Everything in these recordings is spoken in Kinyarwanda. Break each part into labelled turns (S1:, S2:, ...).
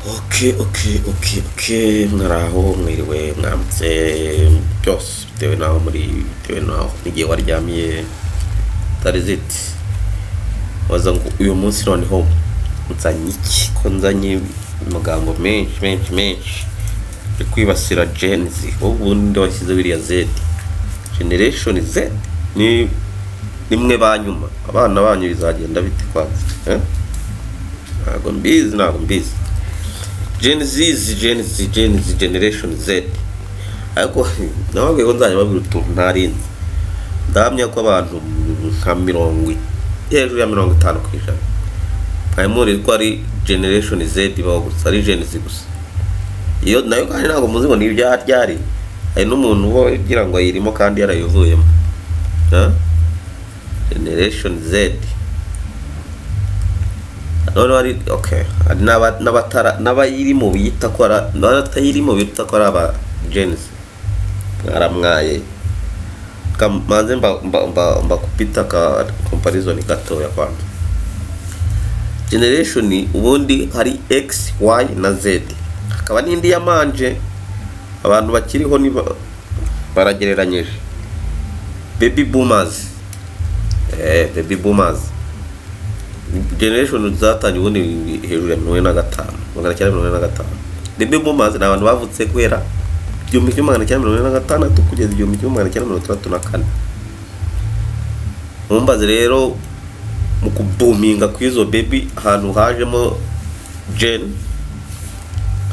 S1: Okay. Mwaraho mwiriwe mwamutse byose bitewe naho bitewe naho igihe waryamiye tariziti waza ngo uyu munsi noneho nzanye iki ko nzanye amagambo menshi kwibasira Gen Z ubundi washyize biriya Z generation Z ni nimwe banyuma abana banyu bizagenda bite kwanza ntago mbizi Gen Z generation Z ariko nawe ngo nzanye babiri utuntu ntarinzi ndamya ko abantu nka 50 hejuru ya 50% muri ko ari generation Z baho gusa ari Gen Z gusa iyo nayo kandi ntago muzi ngo ni ibyaryari hari n'umuntu wo ugira ngo ayirimo kandi yarayivuyemo generation Z ari okay n'abayirimo bita ko n'abatayirimo bita ko aba Gen Z mwaramwaye kamanze mba kupita ka comparison gatoya kwanza generation ubundi hari X Y na Z akaba n'indi yamanje abantu bakiriho ni baragereranyije baby boomers generation zatanye ubundi hejuru ya 45 baby boomers ni abantu bavutse kwera 1946 kugeza 1934 mumbaze rero mu kubuminga kwizo baby ahantu hajemo gen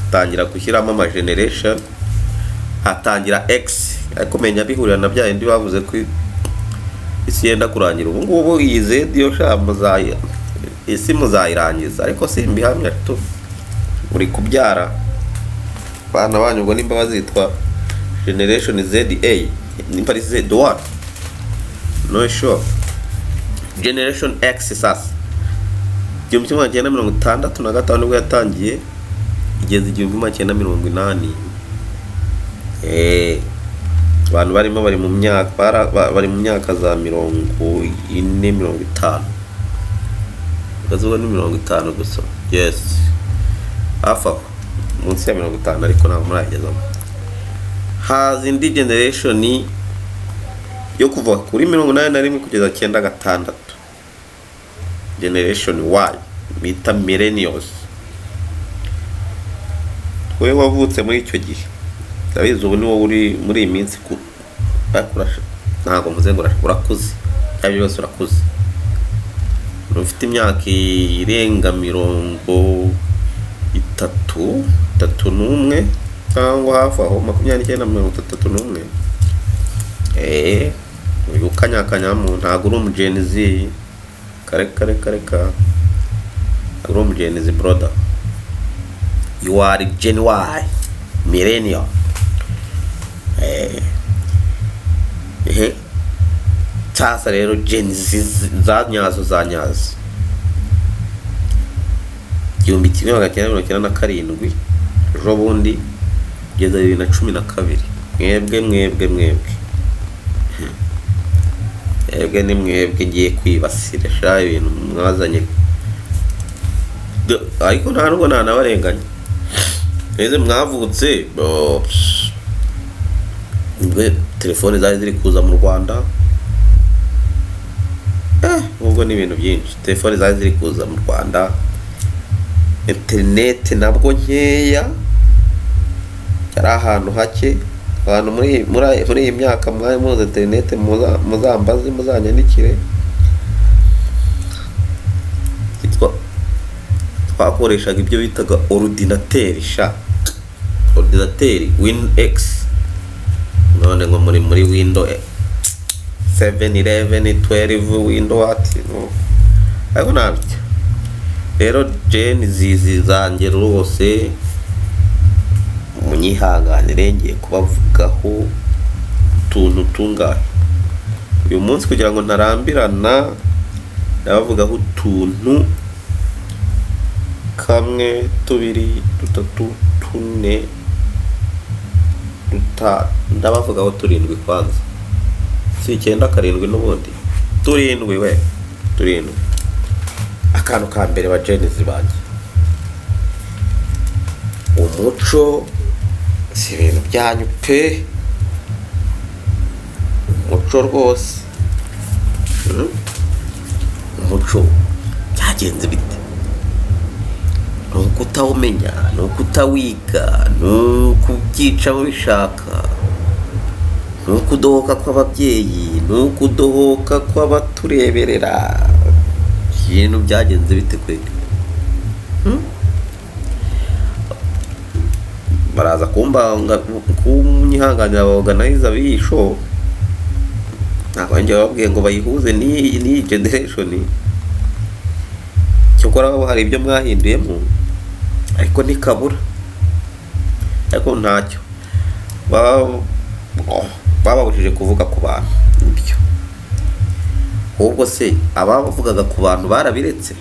S1: atangira gushyiramo ama generation atangira X ariko menya bihurira na bya indi bavuze ko isi yenda kurangira ubu ngubu yize dio shamba zayi isi muzayirangiza ariko simbihamya to uri kubyara bana banyu ngo nimba bazitwa generation ZA nimba ari Z1 no sure generation X sasa 1965 nibwo yatangiye igeze 1980 abantu barimo bari mu myaka za 40-50 bazuba ni 50 gusa yes afa munsi ya 50 ariko nta muragezamo haza indi generation yo kuva kuri 81 kugeza 96 generation Y bita millennials wewe wavutse muri icyo gihe ndabizi ubu niwo uri muri iyi minsi ku bakurasha ntago muze ngo urakuze cyangwa byose urakuze ufite imyaka irenga 31 cyangwa hafi aho 29 uyu kanyakanya mu ntago uri Gen Z kareka uri Gen Z brother you are Gen Y millennial sasa rero Gen Z za nyazo 1997 ejo bundi kugeza 2012 mwebwe ni mwebwe ngiye kwibasira sha ibintu mwazanye ariko nta nubwo nanabarenganya eze mwavutse nibwo telefone zari ziri kuza mu Rwanda ubwo ni ibintu byinshi telefone zari ziri kuza mu Rwanda internet nabwo nkeya yari ahantu hake abantu muri iyi myaka mwari muzi internet muzambaze muzanyandikire twakoreshaga ibyo bitaga ordinateur Win X none ngo muri Windows 7 11 12 Windows ati no ariko nabyo rero Gen Z zanjye rwose munyihanganire ngiye kubavugaho tuntu tungahe uyu munsi kugira ngo ntarambirana ndabavugaho tuntu 1 2 3 4 ndabavugaho 7 kwanza si 9 7 n'ubundi 7 akantu ka mbere ba Gen Z banjye umuco si ibintu byanyu pe, umuco rwose. Umuco byagenze bite? Ni uko utawumenya, ni uko utawiga, ni uko ubyica mubishaka, ni uko udohoka kw'ababyeyi, ni uko udohoka kw'abatureberera. Ibintu byagenze bite kweli? Baraza kunyihanganira organize abisho, ntabwo njye babwiye ngo bayihuze n'iyi generation. Cyokora baba hari ibyo mwahinduyemo, ariko ntikabura, ariko ntacyo bababujije kuvuga ku bantu. Ibyo ahubwo se abavugaga ku bantu barabiretse?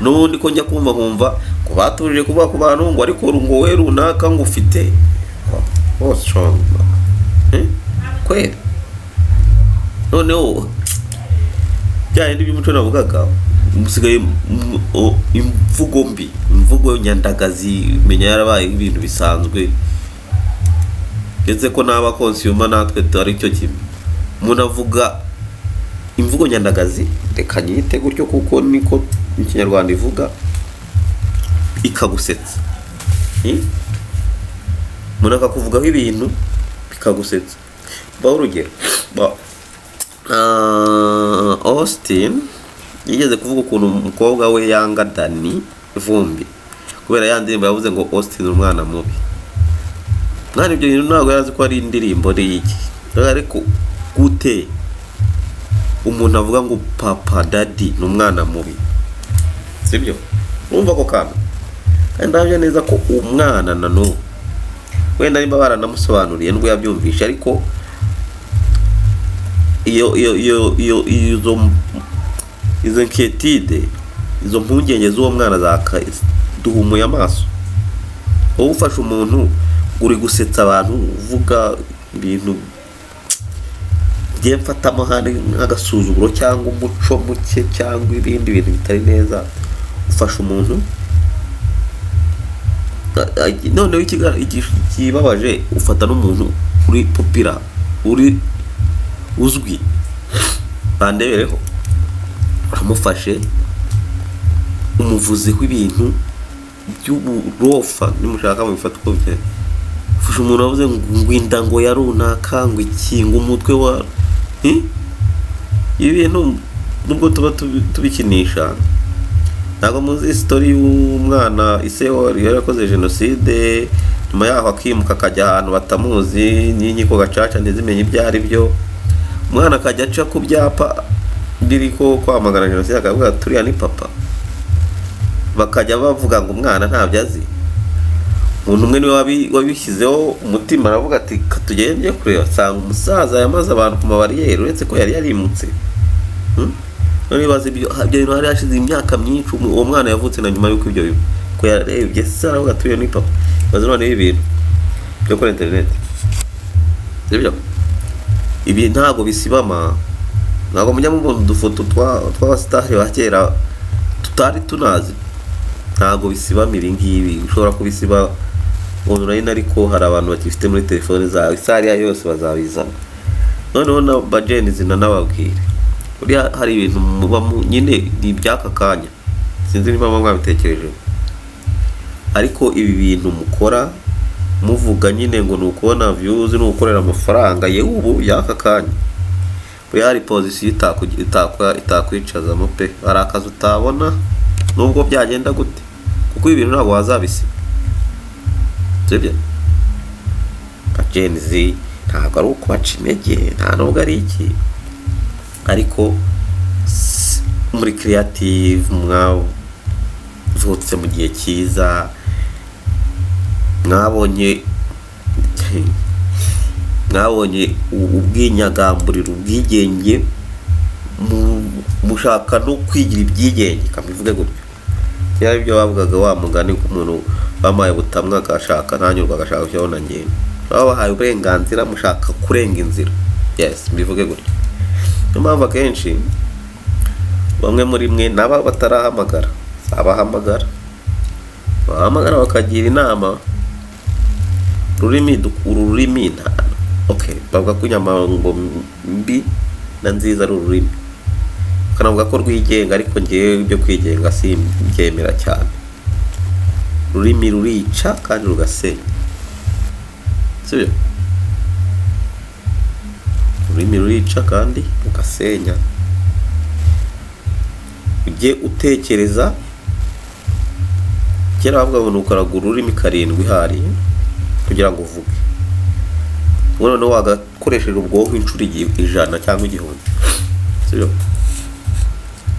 S1: N'ubundi ko njya kumva nkumva ko batujije kuvuga ku bantu ngo ariko ngo we runaka ngo ufite strong kweli. Noneho byahindi by'umuco navugaga, musigaye imvugo mbi, imvugo nyandagazi menya yarabaye ibintu bisanzwe, ndetse ko n'aba consumer natwe ari cyo kimwe. Umuntu avuga imvugo nyandagazi, reka nyite gutyo kuko niko ikinyarwanda ivuga, ikagusetsa. Umuntu akakuvugaho ibintu bikagusetsa. Baho urugero, Austin yigeze kuvuga ukuntu umukobwa we yanga Dani Vumbi kubera ya ndirimbo yavuze ngo Austin umwana mubi. Mwana ibyo bintu ntabwo yazi ko ari indirimbo y'iki, ariko gute umuntu avuga ngo papa daddy ni umwana mubi, sibyo? Urumva ko kana kandi ndabyo neza ko umwana na no wenda nimba baranamusobanuriye nubwo yabyumvisha, ariko izo nketide, izo mpungenge z'uwo mwana duhumuye amaso. Wowe ufashe umuntu uri gusetsa abantu, uvuga ibintu mfatamo hari nk'agasuzuguro cyangwa umuco muke cyangwa ibindi bintu bitari neza, ufashe umuntu noneho ikibabaje ufata n'umuntu uri popira, uri uzwi, bandebereho uramufashe umuvuzi w'ibintu by'uburofa, nimushaka mubifata uko bye. Ufashe umuntu wavuze ngo inda ngo ya runaka ngo ikinga umutwe wa ibintu, nubwo tuba tubikinisha. Ntabwo muzi story y'umwana ise yarakoze jenoside, nyuma yaho akimuka akajya ahantu batamuzi, n'inkiko gacaca ntizimenye ibyo ari byo. Umwana akajya aca ku byapa biriko kwamagana jenoside, akavuga turiya ni papa, bakajya bavuga ngo umwana ntabyo azi. Umuntu umwe niwe wabishyizeho umutima, aravuga ati katugende kureba, asanga umusaza yamaze abantu ku mabariyeri uretse ko yari yarimutse. None bazi ibyo bintu hari hashize imyaka myinshi, uwo mwana yavutse na nyuma y'uko ibyo biba, ko yarebye se aravuga turiya ni papa. Bazi none ibintu byo kuri internet, sibyo? Ibi ntabwo bisibama, ntabwo mujya mubona udufoto tw'abasitari ba kera tutari tunazi, ntabwo bisibama ibi ngibi. Ushobora kubisiba online, ariko hari abantu bakifite muri telefone zawe, isariya yose bazabizana. Noneho na bajeni zina nababwire, uriya hari ibintu muba nyine ni iby'aka kanya, sinzi niba mwabitekereje, ariko ibi bintu mukora muvuga nyine ngo ni ukubona views, ni ugukorera amafaranga yewe ubu y'aka kanya. Buriya hari position itakwicazamo pe, hari akazi utabona nubwo byagenda gute, kuko ibi bintu ntabwo wazabisiba, sibyo? Bagenzi ntabwo ari ukubaca intege, nta nubwo ari iki, ariko muri creative mwavutse mu gihe cyiza, mwabonye ubwinyagamburiro, ubwigenge, mushaka no kwigira ibyigenge, kamivuge gutyo. Byari byo bavugaga wa mugani ko umuntu bamaye butamwa agashaka ntanyurwa, agashaka cyabona ngene, babahaye uburenganzira, mushaka kurenga inzira. Yes, mbivuge gutyo. Niyo mpamvu akenshi bamwe muri mwe naba batarahamagara, abahamagara bahamagara bakagira inama. Ururimi okay, bavuga ko inyama ngo mbi na nziza ari ururimi, kanavuga ko rwigenga, ariko ngewe ibyo kwigenga si byemera cyane. Ururimi rurica kandi rugasenya, sibyo? Ururimi rurica kandi rugasenya. Ujye utekereza, kera bavuga ngo nukaraga ururimi 7 hari kugira ngo uvuge. Noneho wagakoresheje ubwonko inshuro 100 cyangwa 1000, sibyo?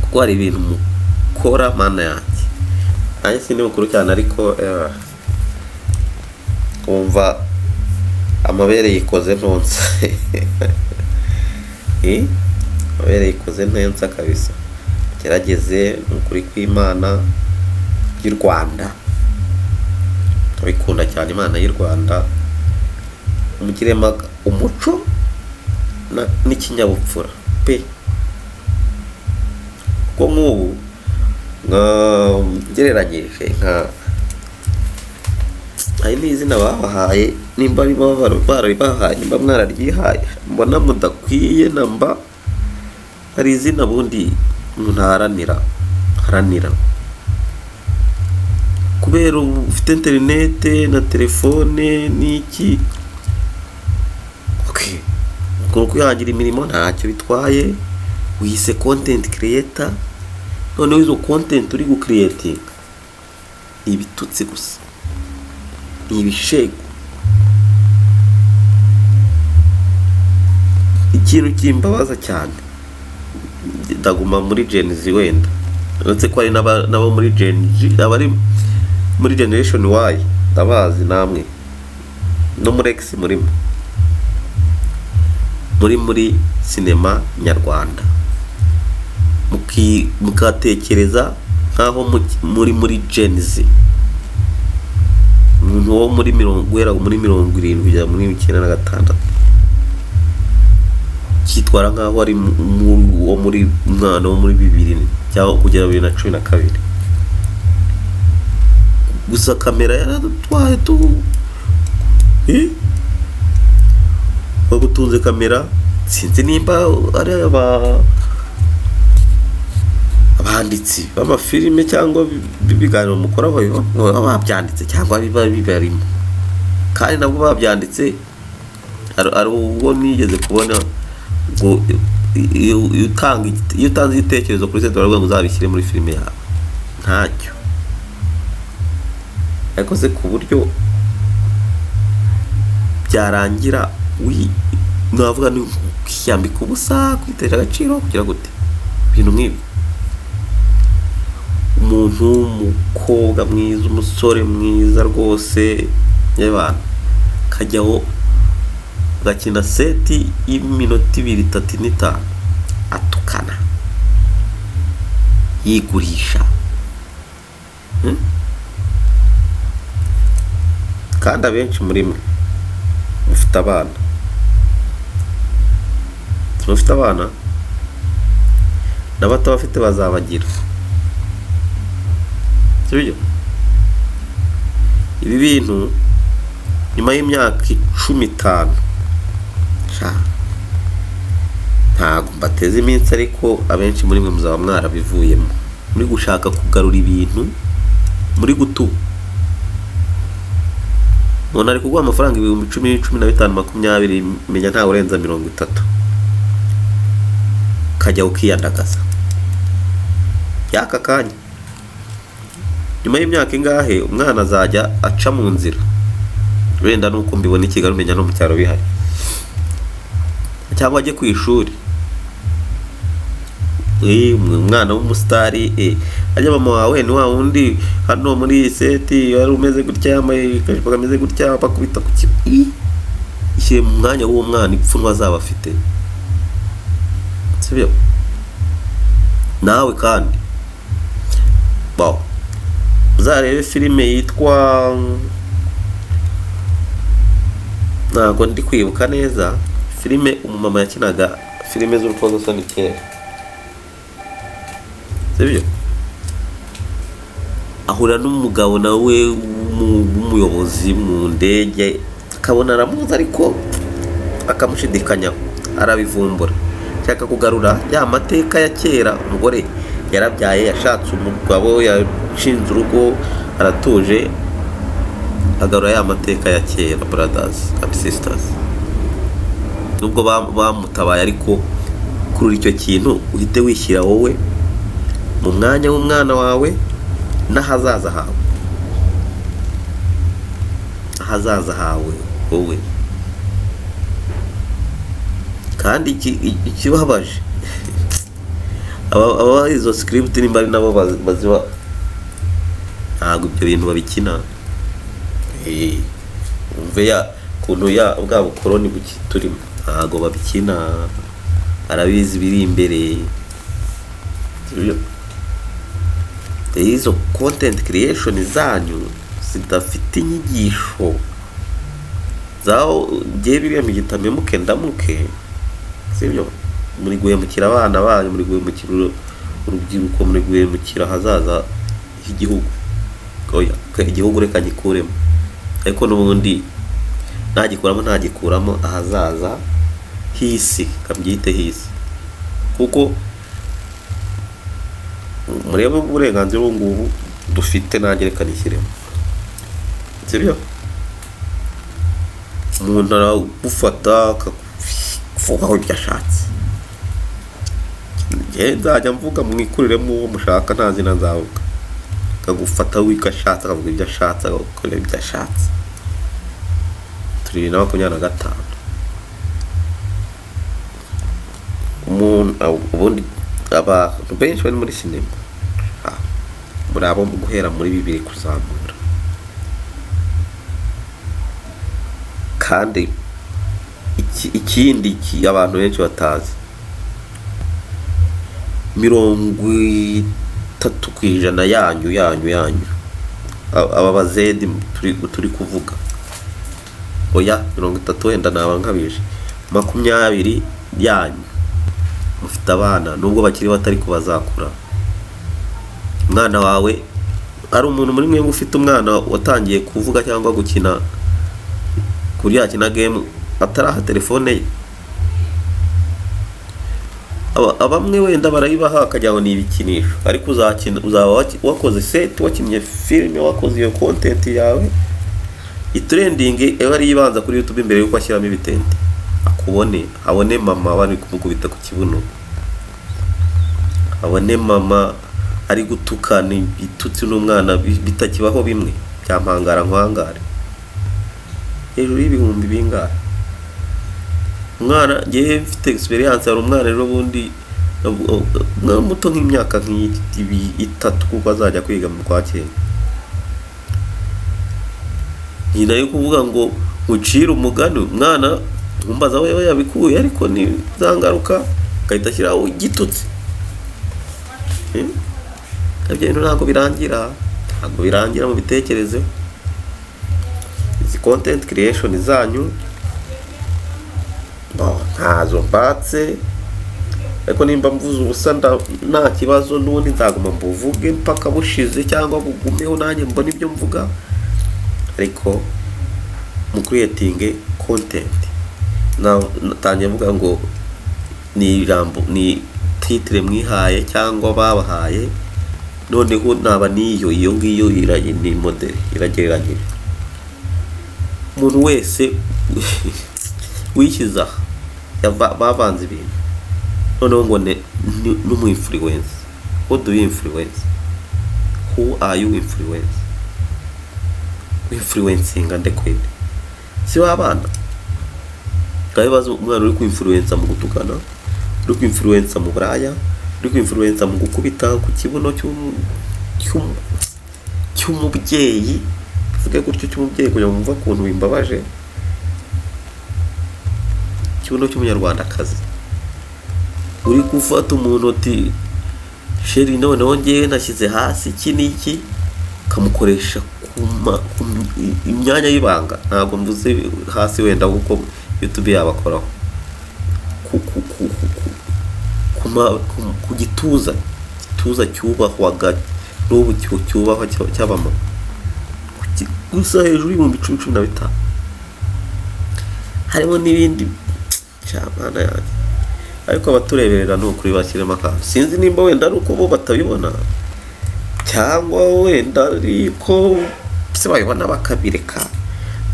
S1: Kuko hari ibintu mukora mana yanjye, nanjye sindi mukuru cyane, ariko umva amabere yikoze ntonsa. Amabere yikoze ntonsa kabisa. Gerageze n'ukuri kw'Imana y'u Rwanda, turabikunda cyane Imana y'u Rwanda, umugirema umuco n'ikinyabupfura pe. Ko nk'ubu gereranyije hari n'izina babahaye, nimba barabahaye, nimba mwararyihaye, mbona mudakwiye namba. Hari izina bundi umuntu haranira kubera ufite interinete na telefone n'iki. Okay, ukora kwihangira imirimo ntacyo bitwaye, wise content creator. Noneho izo content uri gucreating ibitutsi gusa, ibishego. Ikintu kimbabaza cyane, ndaguma muri Gen Z wenda, uretse ko ari nabo muri Gen Z, abari muri generation Y ndabazi namwe, no muri X muri sinema nyarwanda, mukatekereza nkaho muri Gen Z. Umuntu wo muri 70 kugera muri 96 kitwara nkaho ari muri umwana wo muri 2000 cyangwa kugera 2012. Gusa kamera yaradutwaye tu, bagutunze kamera. Sinzi nimba ari abanditsi b'amafilime cyangwa biganiro mukora babyanditse cyangwa bibarimo, kandi nabwo babyanditse. Ari ubwo nigeze kubona ngo iyo utanze igitekerezo kuri sete baravuga ngo uzabishyire muri filime yawe, ntacyo. Ariko se ku buryo byarangira navuga ni kwiyambika ubusa, kwitera agaciro, kugira gute ibintu nk'ibi. Umuntu w'umukobwa mwiza, umusore mwiza rwose y'abantu, kajyaho gakina seti y'iminota 2, 3, 5 atukana, yigurisha. Kandi abenshi muri mwe mufite abana n'abato bafite bazabagira, sibyo? Ibi bintu nyuma y'imyaka 15 ntago mbateze iminsi, ariko abenshi muri mwe muzaba mwarabivuyemo, muri gushaka kugarura ibintu, muri gutu. Umuntu ari kuguha amafaranga 10,000, 15, 20, menya nta urenza 30, kajya ukiyandagaza yaka kanya. Nyuma y'imyaka ingahe umwana azajya aca mu nzira, wenda nuko mbibona i Kigali, umenya no mu cyaro bihari, cyangwa ajye ku ishuri. Umwana w'umusitari ajya mama wawe ni wa wundi hano muri seti wari umeze gutya, yambaye kajipo kameze gutya, bakubita ku kibi. Ishyire mu mwanya w'uwo mwana ipfunwa azaba afite, sibyo? Nawe kandi uzarebe filime yitwa, ntabwo ndi kwibuka neza, filime umumama yakinaga filime z'urukozasoni kera, sibyo? ahura n'umugabo nawe w'umuyobozi mu ndege, akabona aramuzi ariko akamushidikanyaho, arabivumbura, ashaka kugarura ya mateka ya kera. Umugore yarabyaye, yashatse umugabo, yashinze urugo, aratuje, agarura ya mateka ya kera. Brothers and sisters, nubwo bamutabaye, ariko kuri icyo kintu uhite wishyira wowe mu mwanya w'umwana wawe n'ahazaza hawe, ahazaza hawe wowe. Kandi ikibabaje, aba izo script nimba ari nabo baziba, ntabwo ibyo bintu babikina. Umve ya kuntu ya bwa bukoroni turimo, ntabwo babikina, arabizi biri imbere. Izo content creation zanyu zidafite inyigisho zaho ngiye biriya migitame muke ndamuke, sibyo? Muri guhemukira abana banyu, muri guhemukira urubyiruko, muri guhemukira hazaza h'igihugu. Oya, igihugu reka gikuremo, ariko n'ubundi ntagikuramo ahazaza hisi, kabyite hisi. Kuko murebe uburenganzira ubu ngubu dufite, nanjye reka nishyiremo, sibyo? Umuntu aragufata akakuvugaho ibyo ashatse, nzajya mvuga mwikuriremo uwo mushaka, nta zina nzavuga. Akagufata wiko ashatse, akavuga ibyo ashatse, agakorera ibyo ashatse. 2025 ubundi abantu benshi bari muri sinema muri abo guhera muri 2000 kuzamura. Kandi ikindi abantu benshi batazi, 30% yanyu aba bazedi turi kuvuga, oya 30 wenda naba nkabije, 20 yanyu mufite abana, nubwo bakiri batari kubazakura. Umwana wawe ari umuntu muri mwe ufite umwana watangiye kuvuga cyangwa gukina kuri yakina game ataraha telefone ye, abamwe wenda barayibaha akajya ngo ni ibikinisho, ariko uzaba wakoze set, wakinnye film, wakoze iyo content yawe itrending, ari yibanza kuri YouTube imbere yuko ashyiramo ibitente, abone mama bari kumukubita ku kibuno, abone mama ari gutukana ibitutsi n'umwana bitakibaho, bimwe byampangara nkwangare hejuru y'ibihumbi bingahe. Umwana ngiye mfite experience, hari umwana rero bundi muto nk'imyaka nk'itatu, kuko azajya kwiga mu kwa cyenda. Nyina yo kuvuga ngo ucira umugani, umwana umbaza we yabikuye, ariko ni zangaruka gahita ashyiraho igitutsi. Ibyo bintu ntabwo birangira mu bitekerezo. Izi content creation zanyu ntazo mbatse, ariko nimba mvuze ubusa nta kibazo, n'ubundi nzaguma mbuvuge mpaka bushize, cyangwa bugumeho nanjye mbona ibyo mvuga. Ariko mu creating content natangiye mvuga ngo ni ijambo, ni titre mwihaye cyangwa babahaye, noneho naba niyo ngiyo ni model iragereranyije. Umuntu wese wishyiza bavanze ibintu, noneho ngo n'umu influence. What do you influence? Who are you influence? Influencing ande kweli si wabana kabibazo. Umwana uri ku influence mu gutukana, uri ku influence mu buraya, uri ku influence mu gukubita ku kibuno cy'umubyeyi, vuga gutyo cy'umubyeyi kugira ngo mumva ukuntu bimbabaje, kibuno cy'umunyarwandakazi. Uri gufata umuntu uti sheri, noneho ngewe nashyize hasi iki n'iki, kamukoresha imyanya y'ibanga. Ntabwo mvuze hasi wenda kuko YouTube yabakoraho, ku gituza cyubahwaga n'ubu cyubahwa cy'abamama gusa hejuru y'ibihumbi 10-15 harimo n'ibindi cyamana yanjye. Ariko abatureberera n'ukuri bashyiremo akantu, sinzi nimba wenda ari uko bo batabibona cyangwa wenda ariko se babibona bakabireka,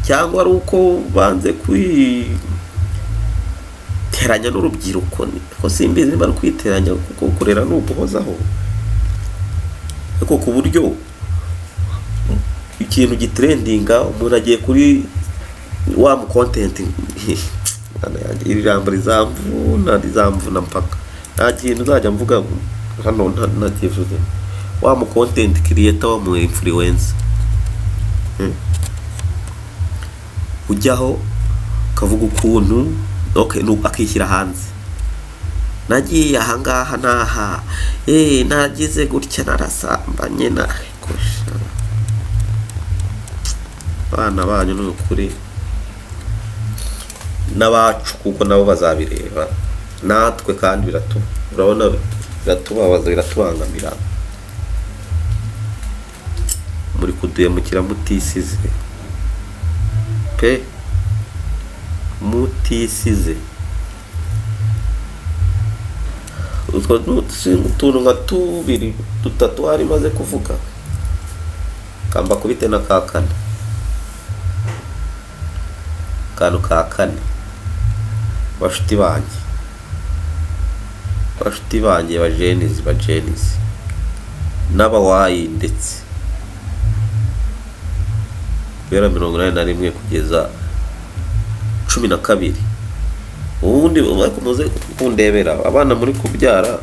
S1: cyangwa ari uko banze kwiteranya n'urubyiruko. Ko simbizi nimba ari kwiteranya kuko kurera n'uguhozaho, ariko ku buryo ikintu gitrendinga umuntu agiye kuri wa mu content iri jambo rizamvuna mpaka nta kintu uzajya mvuga hano ntakivuze. Wa mu content creator wa mu influencer ujyaho kavuga ukuntu akishyira hanze, nagiye ahangaha naha nagize gutya narasambanye nakosha. Bana banyu n'ukuri n'abacu kuko nabo bazabireba natwe, kandi urabona biratubabaza, biratubangamira. Muri kuduyemukira mutisize pe, mutisize. Utwo utuntu nka 2-3 hari maze kuvuga kamba kubite na kakana kantu ka kane. Bashuti banjye bajenizi n'abawayi ndetse guhera 81 kugeza 12. Ubundi muze kundebera abana muri kubyara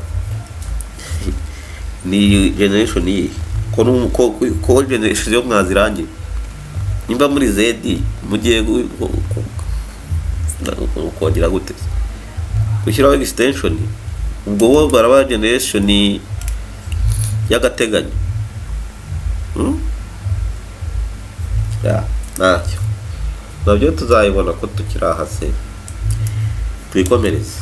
S1: ni generation iyi ko generation yo mwazirangiye. Nimba muri zedi mugiye kugira gute gushyiraho extension, ubwo bo baraba generation y'agateganyo. Ntacyo nabyo tuzayibona ko tukiraha se. Twikomereze.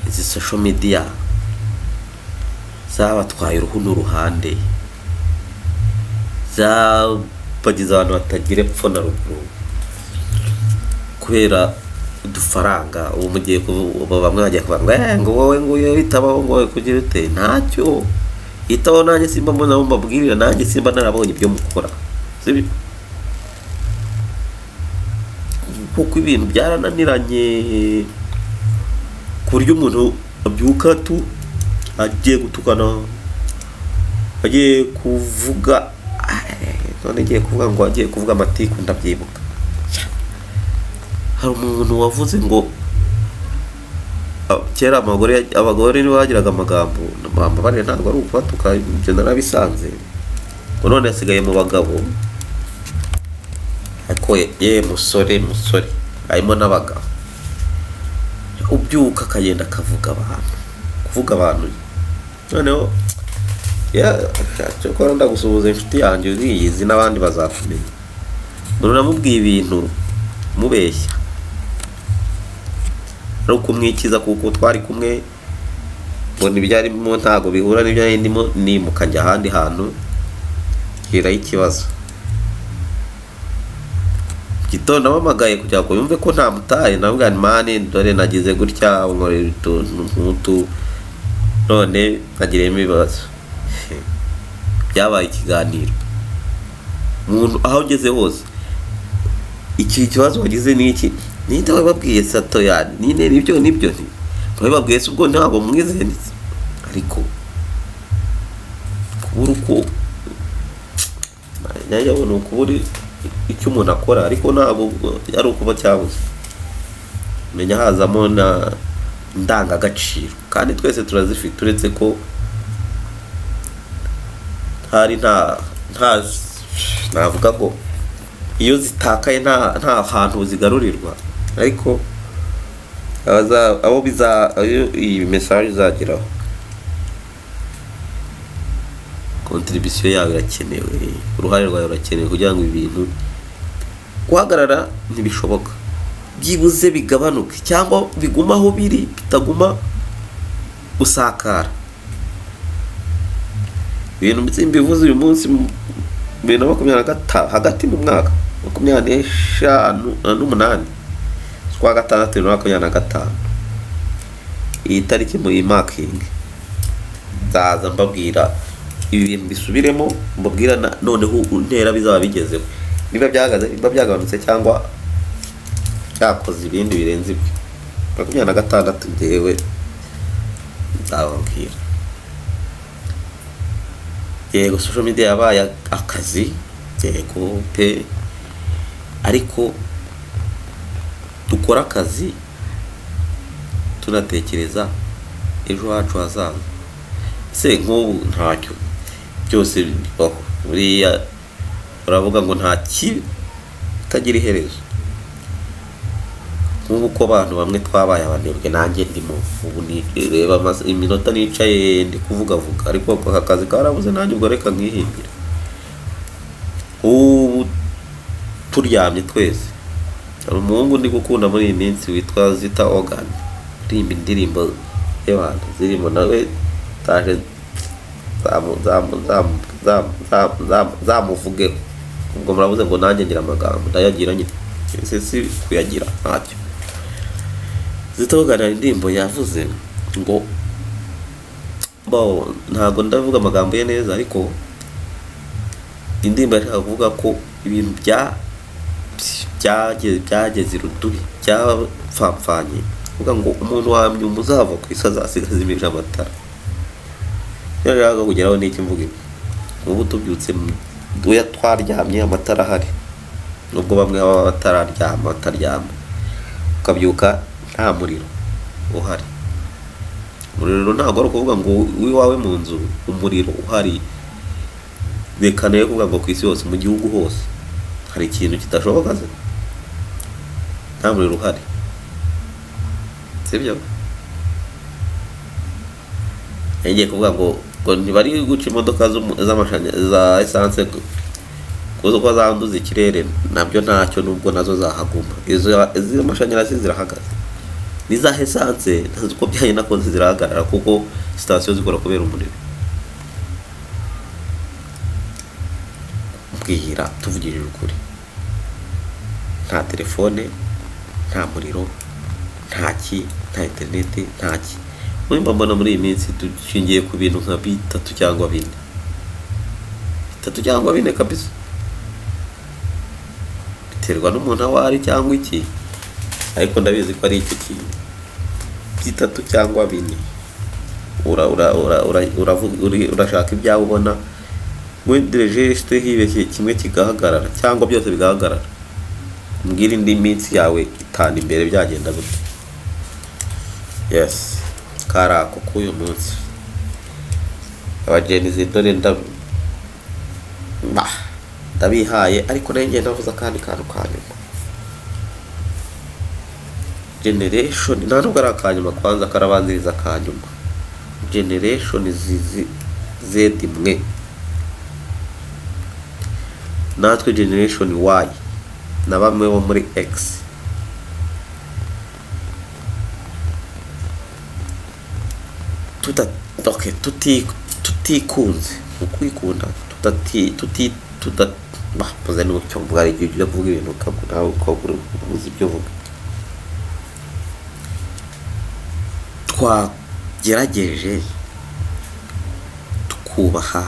S1: Izi social media zabatwaye uruhu n'uruhande, bagize abantu batagira epfo na ruguru kubera udufaranga. Ubu mugiye bamwe bagiye kuvuga ngo wowe nguyo bitabaho ngo wowe kugira ute, ntacyo itaho. Nanjye simba mbona mbabwirira, nanjye simba narabonye ibyo mukora sibi, kuko ibintu byarananiranye ku buryo umuntu abyuka agiye gutukana, agiye kuvuga none agiye kuvuga ngo agiye kuvuga amatiku. Ndabyibuka hari umuntu wavuze ngo kera abagore nibo bagiraga amagambo bari ntabwo ari ukubatuka, ibyo narabisanze ngo none yasigaye mu bagabo. Ariko musore harimo n'abagabo ubyuka akagenda akavuga abantu. Noneho cyokora ndagusuhuza inshuti yanjye uziyizi n'abandi bazakumenya. Umuntu namubwiye ibintu mubeshya ari ukumwikiza kuko twari kumwe, mbona ibyarimo ntago bihura n'ibyo ndimo, nimukajya ahandi hantu hiraho ikibazo. Gitondo namamagaye kugira ngo yumve ko ntamutaye, navuga nti mane dore nagize gutya nkorera utuntu nk'utu none nkagiremo ibibazo. Byabaye ikiganiro. Umuntu aho ugeze hose iki kibazo wagize ni iki, ninde wababwiye sato yani nine nibyo nti wababwiye se ubwo ntabwo mwizenitse. Ariko kubura uko yabona ukuburi icyo umuntu akora, ariko ntabwo ari ukuba cyabuze. Menya hazamo na ndangagaciro, kandi twese turazifite, uretse ko hari navuga ngo iyo zitakaye nta hantu zigarurirwa. Ariko abo iyi message izageraho, contribution yawe irakenewe, uruhare rwawe rurakenewe kugira ngo ibintu guhagarara ntibishoboka, byibuze bigabanuke cyangwa biguma aho biri, bitaguma gusakara. ibintu mbivuze uyu munsi 2025 hagati mu mwaka 2025 kwa gatandatu 2025 iyi tariki muri makingi ndaza mbabwira ibi bintu bisubiremo mbabwira noneho intera bizaba bigezeho niba byagabanutse cyangwa yakoze ibindi birenze ibyo 2026 ndewe ndababwira. Yego social media yabaye akazi, yego pe, ariko dukora akazi tunatekereza ejo hacu hazaza. Se nk'ubu ntacyo byose bibaho buriya uravuga ngo nta kibi tagira iherezo. Nk'ubu ko abantu bamwe twabaye abanebwe nanjye ndimo ubu ni reba iminota nicaye ndi kuvuga ariko ako kazi karabuze nanjye ubwo reka nkihimbira. Ubu turyamye twese hari umuhungu ndi gukunda muri iyi minsi witwa Zita Organ rimba indirimbo y'abantu zirimo nawe taje zamuvugeho ubwo murabuze ngo nanjye ngira amagambo ndayagira nyine si kuyagira ntacyo. Zita Organ indirimbo yavuze ngo ntago ndavuga amagambo ye neza ariko indirimbo yashaka kuvuga ko ibintu byageze iruduri byapfapfanye kuvuga ngo umuntu wamye umuzava ku isi azasigaza imije amatara. Rero yaga kugeraho n'iki mvuga ubu tubyutse duya twaryamye amatara ahari nubwo bamwe baba bataryama ukabyuka nta muriro uhari. Umuriro ntabwo ari ukuvuga ngo wiwawe mu nzu umuriro uhari bekanaye kuvuga ngo ku isi hose mu gihugu hose hari ikintu kidashoboka se nta muriro uhari sibyo. Ngiye kuvuga ngo ntibari guca imodoka z'amashanyarazi za essence kuzo ko zanduza ikirere nabyo ntacyo nubwo nazo zahaguma izo amashanyarazi zirahagaze niza essence ntazo ko byaye nakoze zirahagarara kuko station zikora kubera umuriro. Mbwira tuvugirije ukuri nta telefone nta muriro nta internet ntaki mbona muri iyi minsi dushingiye ku bintu nka 3 cyangwa 4 kabisa biterwa n'umuntu awari cyangwa iki ariko ndabizi ko ari iki kintu 3 cyangwa 4 urashaka ibyawe ubona wendereje hibeshye kimwe kigahagarara cyangwa byose bigahagarara. Mbwira indi minsi yawe 5 imbere byagenda gute. Yes karako k'uyu munsi abagenizi dore ndabihaye ariko nanjye ndavuza kandi kantu kanyuma generation nta nubwo ari akanyuma kwanza karabanziriza akanyuma generation Z imwe natwe generation Y na bamwe bo muri X tutikunze ukwikunda bavuze n'ucyo bwari igihe ujya kuvuga ibintu nawe ukabura ubuzi ibyo uvuga. Twagerageje tukubaha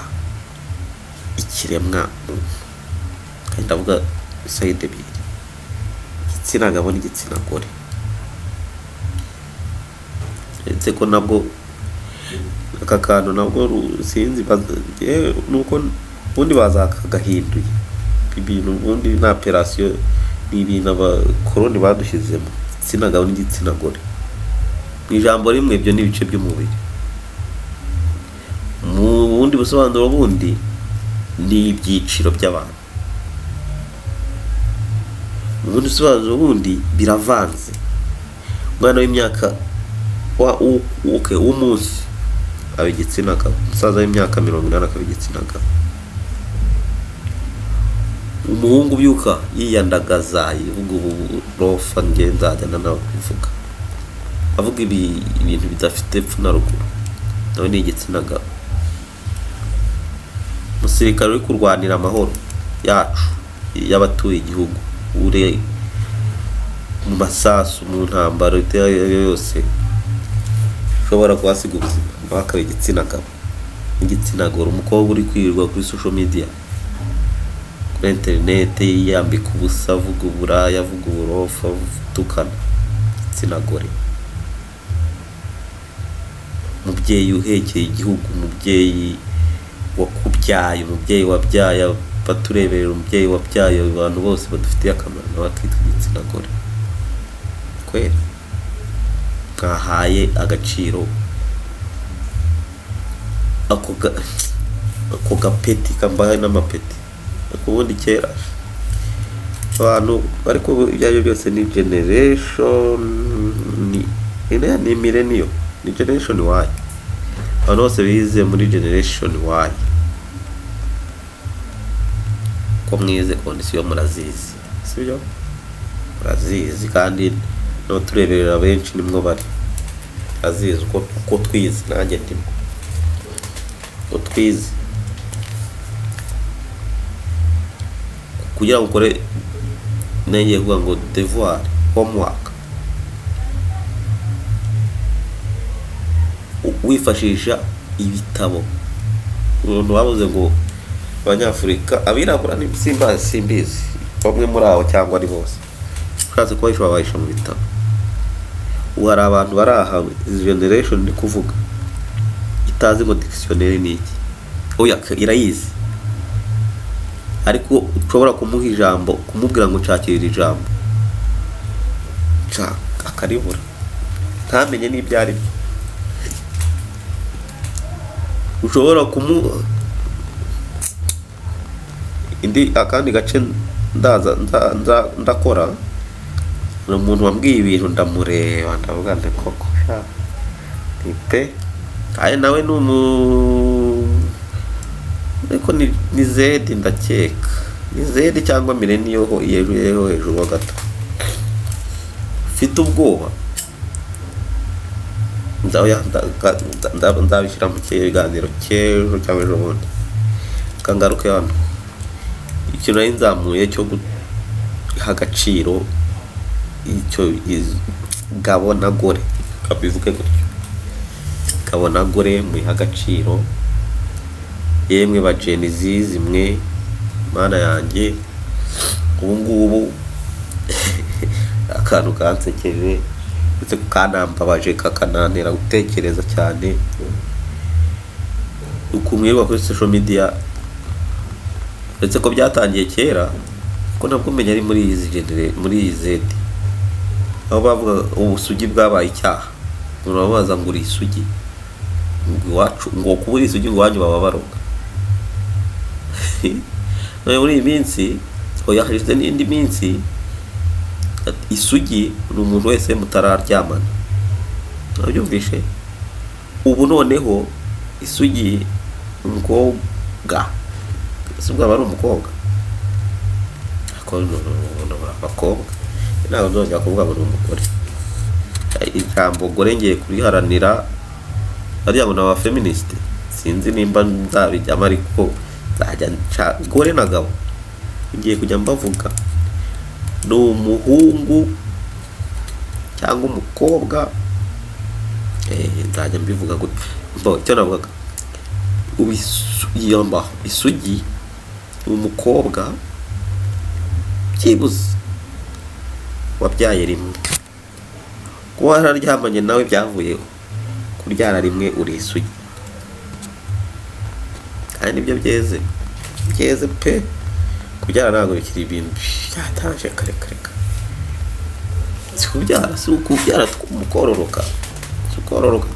S1: ikiremwa kandi ndavuga side ebyiri igitsina gabo n'igitsina gore ndetse ko nabwo aka kantu nabwo sinzi nuko ubundi bazakagahinduye ibintu ubundi na operation ni ibintu abakoroni badushyizemo igitsina gabo n'igitsina gore mu ijambo rimwe ibyo ni ibice by'umubiri. Mu bundi busobanuro bundi ni ibyiciro by'abantu mu bundi busobanuro bundi biravanze. Umwana w'imyaka w'umunsi aba igitsina gabo umusaza w'imyaka 80 akaba igitsina gabo umuhungu byuka yiyandagaza ivuga rofa ngenzajyana nawe kuvuga avuga ibintu bidafite epfo na ruguru nawe ni igitsina gabo. umusirikare uri kurwanira amahoro yacu y'abatuye igihugu uri mu masasu mu ntambaro yose ushobora kuhasiga ubuzima bakaba igitsina gabo n'igitsina gore. Umukobwa uri kwirirwa kuri social media kuri internet yambika ubusa, avuga uburaya, avuga uburofa, tukana igitsina gore. Umubyeyi uhekeye igihugu, umubyeyi wakubyaye, umubyeyi wabyaye batureberera, umubyeyi wabyaye abantu bose badufitiye akamaro nawe akitwa igitsina gore. Kwera kahaye agaciro ako gapeti kambaye n'amapeti. Ubundi kera abantu ariko ibyayo byose ni generation ni millennium, ni generation Y. Abantu bose bize muri generation Y ko mwize kondisiyo murazizi, sibyo? Murazizi kandi no tureberera benshi nimwo bari azizi uko twize, nanjye ndimo uko twize kugira ngo ukore nenge kuvuga ngo devoir homework wifashisha ibitabo. Umuntu wabuze ngo abanyafurika abirabura ni simbizi bamwe muri abo cyangwa ari bose ushatse kubahisha babahisha mu bitabo. Ubu hari abantu barahawe izi generation ni kuvuga itazi ngo dictionnaire ni iki, oya irayizi ariko ushobora kumuha ijambo kumubwira ngo nshakira ijambo akaribura ntamenye n'ibyo ari byo. Ushobora indi akandi gace ndakora umuntu wambwiye ibintu ndamureba ndavuga nti koko nipe aye nawe ariko ni zedi ndakeka ni zedi cyangwa millennium ho hejuru wa gato. Mfite ubwoba ndabishyira mu kiganiro cy'ejo cyangwa ejo bundi kangaruke hano ikintu nari nzamuye cyo guha agaciro icyo gabona gore kabivuge gutyo gabona gore muha agaciro. Yemwe ba Gen Z zimwe mana yanjye ubu ngubu akantu kansekeje ndetse kanambabaje kakananira gutekereza cyane ukumwirwa kuri social media ndetse ko byatangiye kera ko ntabwo umenya ari muri iyi zedi aho bavuga ubusugi bwabaye icyaha. Urabaza ngo uri isugi iwacu ngo kubura isugi ngo wanyu baba baroga muri iyi minsi oya hashize n'indi minsi isugi ni umuntu wese mutararyamana nabyumvishe. Ubu noneho isugi umukobwa sibwa bari umukobwa abakobwa ntabwo nzongera kuvuga ngo ni umugore. Ijambo gore ngiye kuriharanira ariya ngo ni abafeministe sinzi nimba nzabijyamo ariko nzajya gore na gabo ngiye kujya mbavuga ni umuhungu cyangwa umukobwa nzajya mbivuga gutyo icyo navugaga yamba isugi umukobwa byibuze wabyaye rimwe kuba wararyamanye nawe byavuyeho kuryara rimwe uri isugi kandi nibyo byeze pe kubyara ntabwo bikiri ibintu byatanje kare si kubyara si ukubyara mukororoka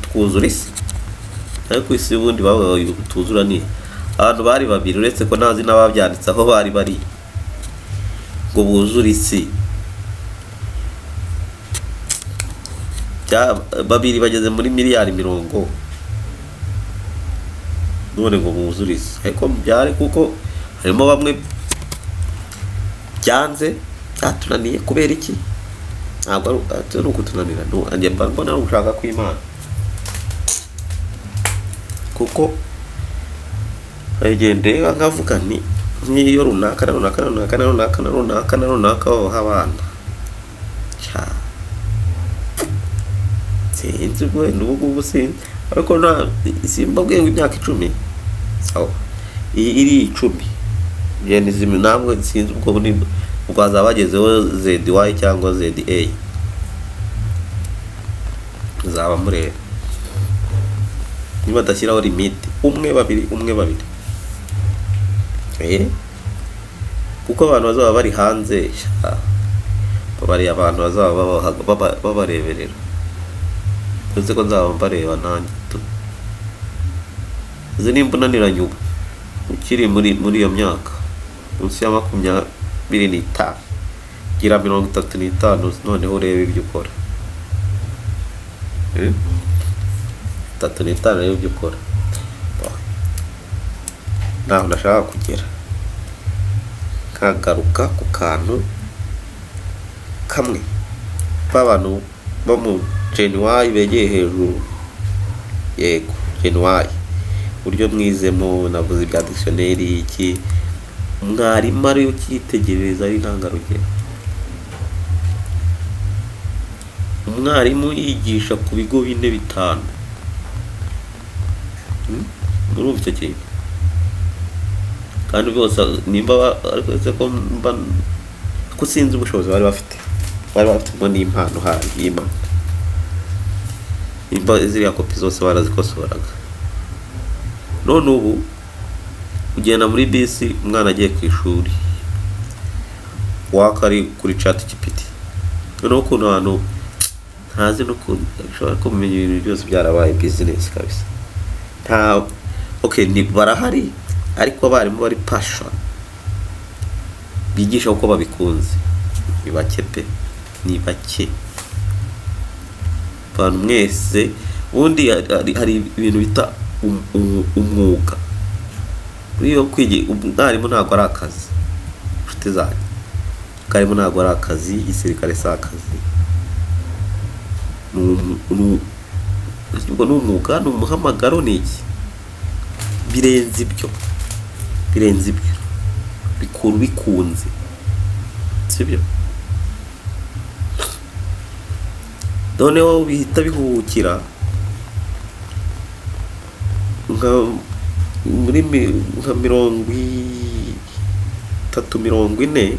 S1: twuzura isi ariko isi ubundi babaye tuzura ni abantu bari babiri uretse ko ntazi n'ababyanditse aho bari ngo buzure isi babiri bageze muri miliyari 50 none ngo buzure isi ariko byari kuko harimo bamwe byanze byatunaniye kubera iki ntabwo ari ukutunanira njye mbona ari ugushaka kw'Imana kuko agende nkavuga nti niyo runaka abana sinzi wenda ubu sinzi ariko simbabwiye ngo imyaka 10 sawa iri 10 yeni zimwe namwe sinzi ubwo bwaza bagezeho ZY cyangwa ZA zaba mureba niba dashyiraho limit umwe babiri kuko abantu bazaba bari hanze bari abantu bazaba babareberera uzi ko nzaba mbareba nanjye uzi nimba unaniranye ubu ukiri muri iyo myaka munsi ya 25 gira 35 noneho urebe ibyo ukora 35 rero ibyo ukora naho ndashaka kugera kagaruka ku kantu kamwe b'abantu bo mu January begeye hejuru yego January buryo mwizemo navuze bya dictionary iki mwarimu ari ukitegereza ari ntangarugero umwarimu yigisha ku bigo 4-5 muri icyo kintu kandi bose nimba ariko ko sinzi ubushobozi bari bafite mo n'impano y'Imana nimba ziriya kopi zose barazikosoraga none ubu ugenda muri bisi umwana agiye ku ishuri wakari kuri chat GPT noneho ukuntu abantu ntazi no kushobora kumenya ibintu byose byarabaye business kabisa ni barahari ariko abarimu bari passion bigisha uko babikunze ni bake abantu mwese ubundi hari ibintu bita umwuga iyo kwiga umwarimu ntabwo ari akazi ufite zanyu umwarimu ntabwo ari akazi igisirikare si akazi ni umwuga ni umuhamagaro ni iki birenze ibyo bikuru bikunze sibyo noneho bihita bihukira muri 30-40%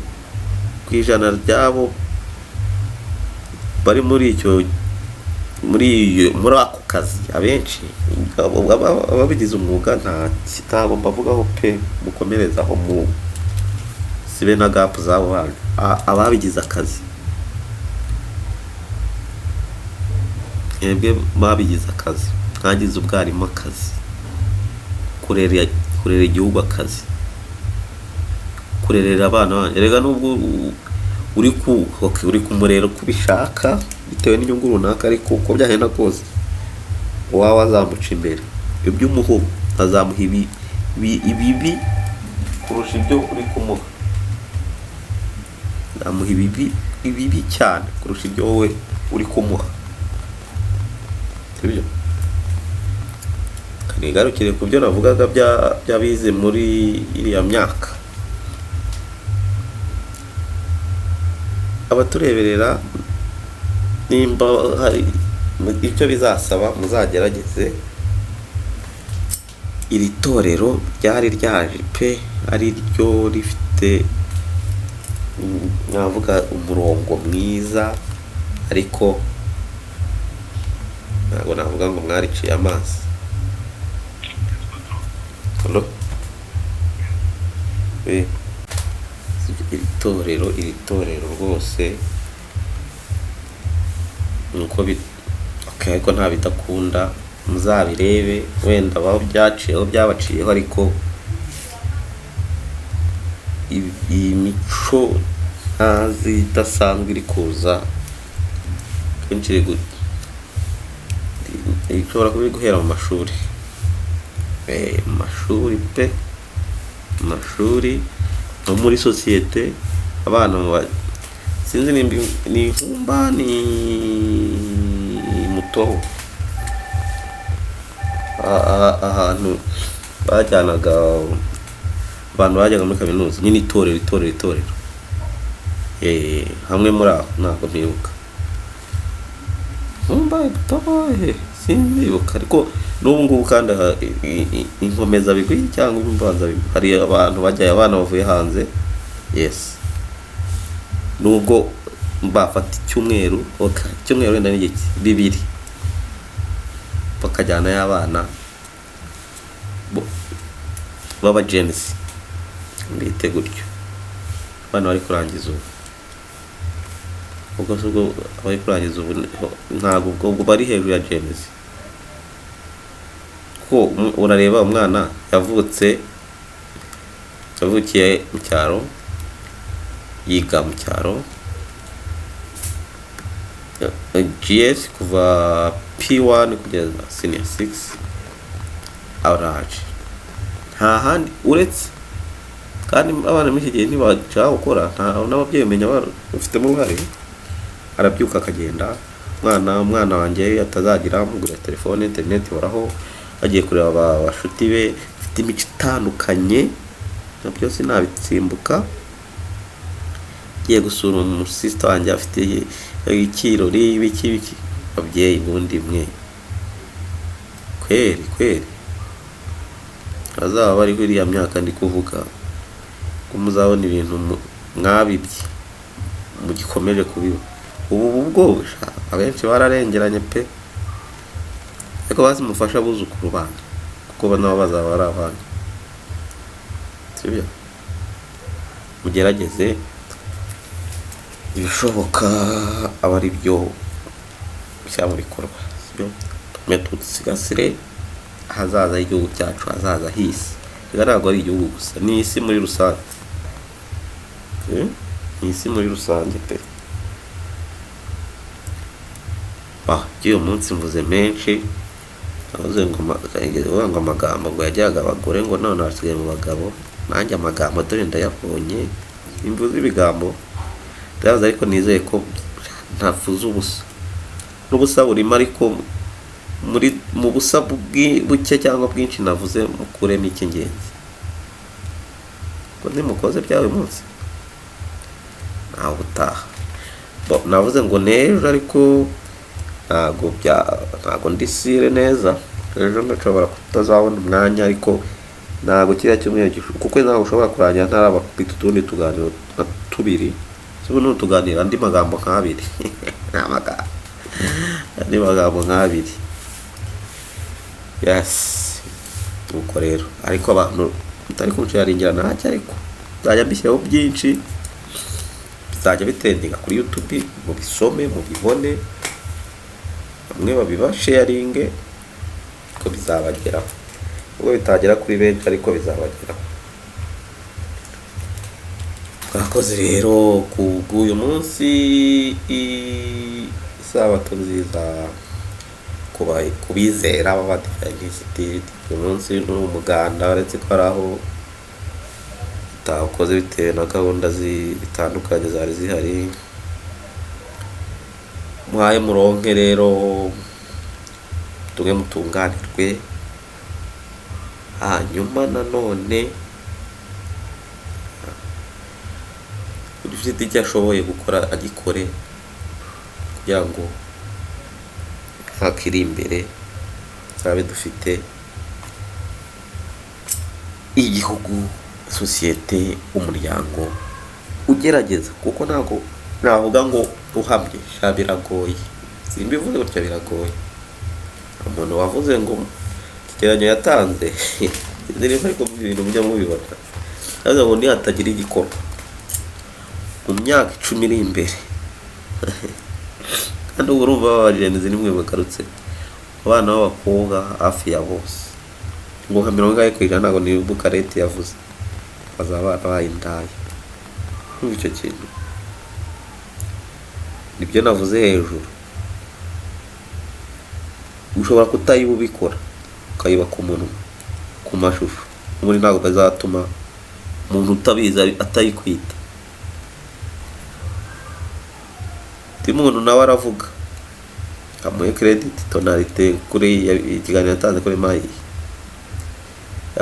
S1: ryabo bari muri ako kazi abenshi ababigize umwuga ntabwo mbavugaho pe mukomerezaho mu sibe na gap zabo bantu ababigize akazi babigize akazi nkagize ubwarimu akazi kurera igihugu akazi kurerera abana erega nubwo uri kumurera kubishaka bitewe n'inyungu runaka ariko uko byahenda kose wawe azamuca imbere ibyo umuho azamuha ibibi kurusha ibyo uri kumuha azamuha ibibi cyane kurusha ibyo wowe uri kumuha sibyo kanigarukire ku byo navugaga byabize muri iriya myaka abatureberera nimba hari icyo bizasaba muzagerageze iri torero ryari ryaje pe ari ryo rifite navuga umurongo mwiza ariko ntabwo navuga ngo mwariciye amazi iri torero rwose nuko ariko nta bidakunda muzabirebe wenda byabaciyeho ariko iyi mico ntazi idasanzwe iri kuza kenshi ishobora kuba iri guhera mu mashuri no muri sosiyete abana sinzi ni humba ni muto ahantu bajyanaga abantu bajyaga muri kaminuza nyine itorero hamwe muri aho ntabwo ntibuka mbaye butabaye sinzibuka ariko n'ubu ngubu kandi inkomeza bigwi cyangwa imbanza bigwi hari abantu bajyaye abana bavuye hanze yes nubwo bafata icyumweru wenda n'igiki bibiri bakajyana y'abana baba James mbite gutyo abana bari kurangiza ubwo bari kurangiza ntabwo ubwo bari hejuru ya James ko urareba umwana yavukiye mu cyaro yiga mu cyaro GS kuva P1 kugeza senior 6 average nta handi uretse kandi abana muri iki gihe ntibashaka gukora n'ababyeyi bamenya bafitemo uruhare arabyuka akagenda umwana wanjye atazagira amugurira telefone internet horaho agiye kureba abashuti be afite imico itandukanye nabyo sinabitsimbuka agiye gusura umusista wanjye afite ikirori biki ababyeyi bundi mwe kweri azaba bari kuri ya myaka ndi kuvuga ko muzabona ibintu mwabibye mugikomeje kubiba ubwo abenshi bararengeranye pe ariko bazimufasha buzukuru bana kuko nabo bazaba ari abana sibyo mugerageze ibishoboka aba ari byo bishyira mu bikorwa sibyo tusigasire ahazaza h'igihugu cyacu hazaza hisi ntabwo ari igihugu gusa ni isi muri rusange pe uyu munsi mvuze menshi navuze ngo amagambo ngo yajyaga abagore ngo none hasigaye mu bagabo nanjye amagambo dore ndayabonye imvuze ibigambo ndayavuze ariko nizeye ko ntavuze n'ubusa burimo ariko mu busa buke cyangwa bwinshi navuze mukuremo icy'ingenzi ngo nimukoze byawe munsi ntawe utaha navuze ngo n'ejo ariko ntabwo ndisire neza ejo ndashobora kutazabona umwanya ariko ntabwo kiriya cyumweru kuko ntabwo ushobora kurangira ntarabakubita utundi tuganiro tubiri sibo tuganira andi magambo nk'abiri andi magambo nk'abiri yes uko rero ariko abantu mutari kumushyaringira ntacyo ariko nzajya mbishyiraho byinshi bizajya bitendinga kuri YouTube mubisome mubibone bamwe babibasharinge ko bizabageraho ubwo bitagera kuri benshi ariko bizabageraho twakoze rero kubw'uyu munsi isabato nziza kubizera b'abadivantisiti uyu munsi ni umuganda uretse ko ari aho utakoze bitewe na gahunda zitandukanye zari zihari muhaye muronke rero tumwe mutunganirwe hanyuma nanone ufite icyo ashoboye gukora agikore kugira ngo hakiri imbere turabe dufite igihugu sosiyete umuryango ugerageza kuko ntabwo navuga ngo uhamye biragoye simbivuze gutya biragoye umuntu wavuze ngo ikigereranyo yatanze zirimo ariko ibintu mujya mubibona navuze ngo nihatagira igikorwa mu myaka 10 iri imbere kandi ubu urumva babagenzi nimwe bagarutse abana b'abakobwa hafi ya bose ngo nka 50% ntabwo ni Bukarete yavuze bazaba bayindaye icyo kintu nibyo navuze hejuru ushobora kutayibubikora ukayiba ku muntu ku mashusho muri ntabwo bazatuma umuntu utabiza atayikwita umuntu nawe aravuga amuhe credit tonalite kuri ikiganiro yatanze kuri mayi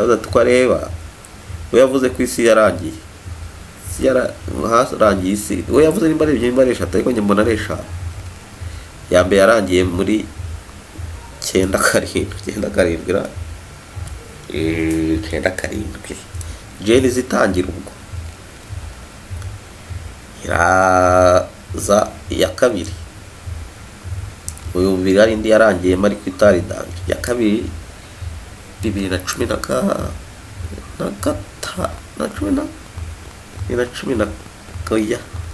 S1: yavuze ati ko areba we yavuze ko isi yarangiye, isi yarangiye, isi we yavuze nimba ari ebyiri nimba ari eshatu, ariko njye mbona ari eshanu. Ya mbere yarangiye muri 97 jeni zitangira ubwo iraza iya kabiri, uyu bibiri ari indi yarangiyemo ariko itari danje. iya kabiri 2010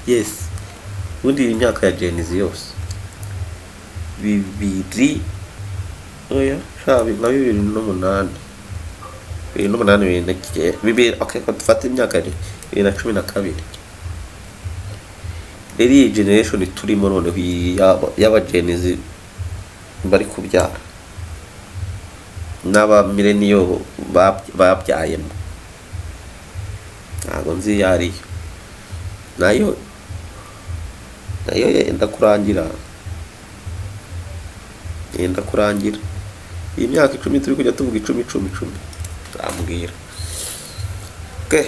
S1: yes, ubundi iyi myaka ya jenizi yose bibiri oya shabi nka 2008 bibiri. Okay, dufate imyaka ya 2012. Rero iyi generation turimo noneho y'abajenizi bari kubyara n'aba millennial babyayemo, ntabwo nzi yariyo nayo yenda kurangira. Iyi myaka 10 turi kujya tuvuga 10 ambwira. Okay,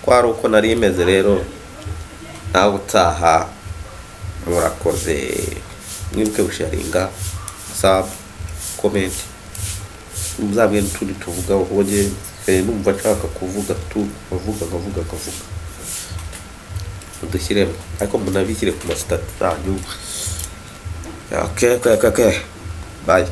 S1: kwari uko nari imeze rero. Nawe utaha murakoze, mwibuke gusharinga, sub, comment, muzabwe n'utundi tuvugaho. Wowe numva nshaka kuvuga nkavuga udushyiremo, ariko munabishyire ku masitati zanyu. Okay, bye.